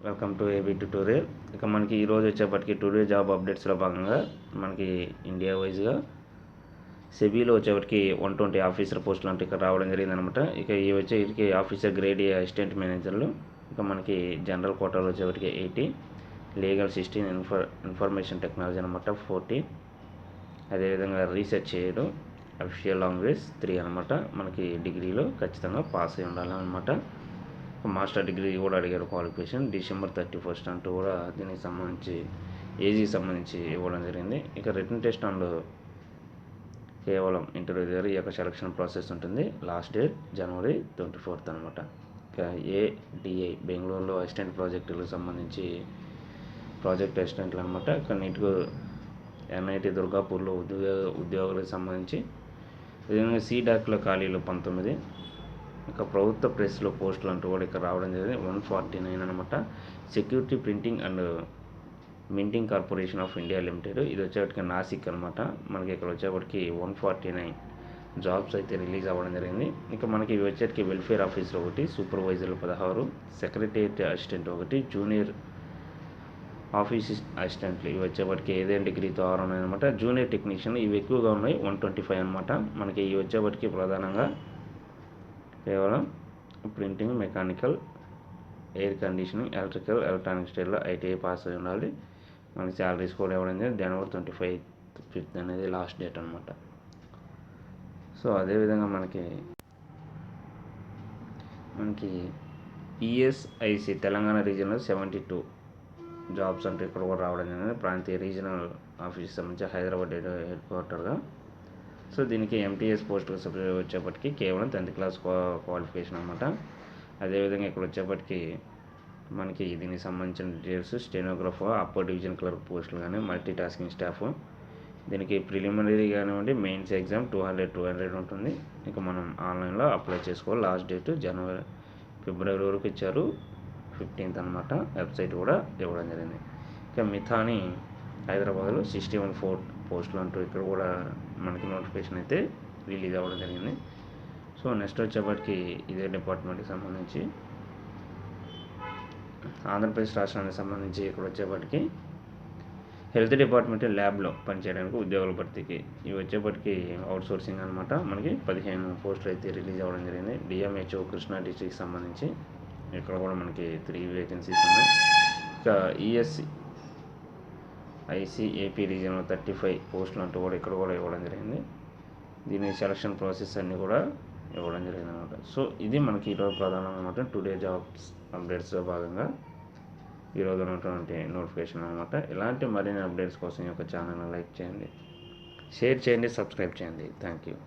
Welcome to AB tutorial. ఇక మనకి ఈరోజు వచ్చేప్పటికి టుడే జాబ్ అప్డేట్స్లో భాగంగా మనకి ఇండియా వైజ్గా సెబీలో వచ్చేప్పటికి 120 ఆఫీసర్ పోస్టులు అంటే ఇక్కడ రావడం జరిగిందనమాట. ఇక ఈ వచ్చేటికి ఆఫీసర్ గ్రేడ్ ఏ అసిస్టెంట్ మేనేజర్లు, ఇక మనకి జనరల్ కోటాలో వచ్చేప్పటికి 80, లీగల్ 16, ఇన్ఫర్మేషన్ టెక్నాలజీ అనమాట 40, అదేవిధంగా రీసెర్చ్ చేయడం అఫీషియల్ లాంగ్వేజ్ 3 అనమాట. మనకి డిగ్రీలో ఖచ్చితంగా పాస్ అయి ఉండాలన్నమాట. మాస్టర్ డిగ్రీ కూడా అడిగారు క్వాలిఫికేషన్. December 31 అంటూ కూడా దీనికి సంబంధించి ఏజీకి సంబంధించి ఇవ్వడం జరిగింది. ఇక రిటన్ టెస్ట్ అండ్ కేవలం ఇంటర్వ్యూ దగ్గర ఈ యొక్క సెలక్షన్ ప్రాసెస్ ఉంటుంది. లాస్ట్ డేట్ January 24 అనమాట. ఇక ఏడిఐ బెంగళూరులో అసిస్టెంట్ ప్రాజెక్టులకు సంబంధించి ప్రాజెక్ట్ అసిస్టెంట్లు అనమాట. ఇక నీట్గా NIT దుర్గాపూర్లో ఉద్యోగులకు సంబంధించి, విధంగా CDACలో ఖాళీలు 19, ఇక ప్రభుత్వ ప్రెస్లో పోస్టులు అంటూ కూడా ఇక్కడ రావడం జరిగింది 149 అనమాట. Security printing and minting corporation of India limited, ఇది వచ్చేప్పటికి నాసిక్ అనమాట. మనకి ఇక్కడ వచ్చేప్పటికి 149 జాబ్స్ అయితే రిలీజ్ అవ్వడం జరిగింది. ఇక మనకి ఇవి వచ్చేటికి వెల్ఫేర్ ఆఫీసర్ ఒకటి, సూపర్వైజర్లు 16, సెక్రటేరియట్ అసిస్టెంట్ ఒకటి, జూనియర్ ఆఫీస్ అసిస్టెంట్లు ఇవి వచ్చేప్పటికి ఏదైనా డిగ్రీతో 6 ఉన్నాయన్నమాట. జూనియర్ టెక్నీషియన్ ఇవి ఎక్కువగా ఉన్నాయి 125 అనమాట. మనకి ఇవి వచ్చేప్పటికి ప్రధానంగా కేవలం printing, mechanical, air conditioning, electrical, electronic స్టైల్లో ITI పాస్ అయి ఉండాలి. మనకి శాలరీస్ కూడా ఇవ్వడం జరిగింది. January 25 అనేది లాస్ట్ డేట్ అనమాట. సో అదేవిధంగా మనకి ESIC తెలంగాణ రీజియన్లో 72 జాబ్స్ అంటే ఇక్కడ కూడా రావడం జరిగింది. ప్రాంతీయ రీజనల్ ఆఫీస్ సంబంధించి హైదరాబాద్ హెడ్ క్వార్టర్గా. సో దీనికి MTS పోస్టులకు సబ్జెక్ట్ వచ్చేప్పటికి కేవలం 10th క్లాస్ క్వాలిఫికేషన్ అనమాట. అదేవిధంగా ఇక్కడ వచ్చేప్పటికి మనకి దీనికి సంబంధించిన details stenographer, upper division clerk పోస్టులు కానీ, మల్టీ టాస్కింగ్ స్టాఫ్, దీనికి ప్రిలిమినరీ కానివ్వండి, మెయిన్స్ ఎగ్జామ్ 200 ఉంటుంది. ఇక మనం ఆన్లైన్లో అప్లై చేసుకోవాలి. లాస్ట్ డేట్ February వరకు ఇచ్చారు, 15th అనమాట. వెబ్సైట్ కూడా ఇవ్వడం జరిగింది. ఇక మిథాని హైదరాబాద్లో 61 పోస్టులు అంటూ ఇక్కడ కూడా మనకి నోటిఫికేషన్ అయితే రిలీజ్ అవ్వడం జరిగింది. సో నెక్స్ట్ వచ్చేప్పటికి ఇదే డిపార్ట్మెంట్కి సంబంధించి ఆంధ్రప్రదేశ్ రాష్ట్రానికి సంబంధించి ఇక్కడ వచ్చేప్పటికి హెల్త్ డిపార్ట్మెంట్ ల్యాబ్లో పనిచేయడానికి ఉద్యోగుల భర్తీకి ఇవి వచ్చేప్పటికి అవుట్సోర్సింగ్ అనమాట. మనకి 15 పోస్టులు అయితే రిలీజ్ అవ్వడం జరిగింది. DMHO కృష్ణా డిస్ట్రిక్ట్కి సంబంధించి ఇక్కడ కూడా మనకి 3 వేకెన్సీస్ ఉన్నాయి. ఇక ESIC రీజియన్లో 35 పోస్టులు అంటూ కూడా ఇక్కడ కూడా ఇవ్వడం జరిగింది. దీని సెలక్షన్ ప్రాసెస్ అన్నీ కూడా ఇవ్వడం జరిగింది అనమాట. సో ఇది మనకి ఈరోజు ప్రధానంగా అనమాట టుడే జాబ్స్ అప్డేట్స్లో భాగంగా ఈరోజు ఉన్నటువంటి నోటిఫికేషన్ అనమాట. ఇలాంటి మరిన్ని అప్డేట్స్ కోసం ఈ యొక్క ఛానల్ని లైక్ చేయండి, షేర్ చేయండి, సబ్స్క్రైబ్ చేయండి. Thank you.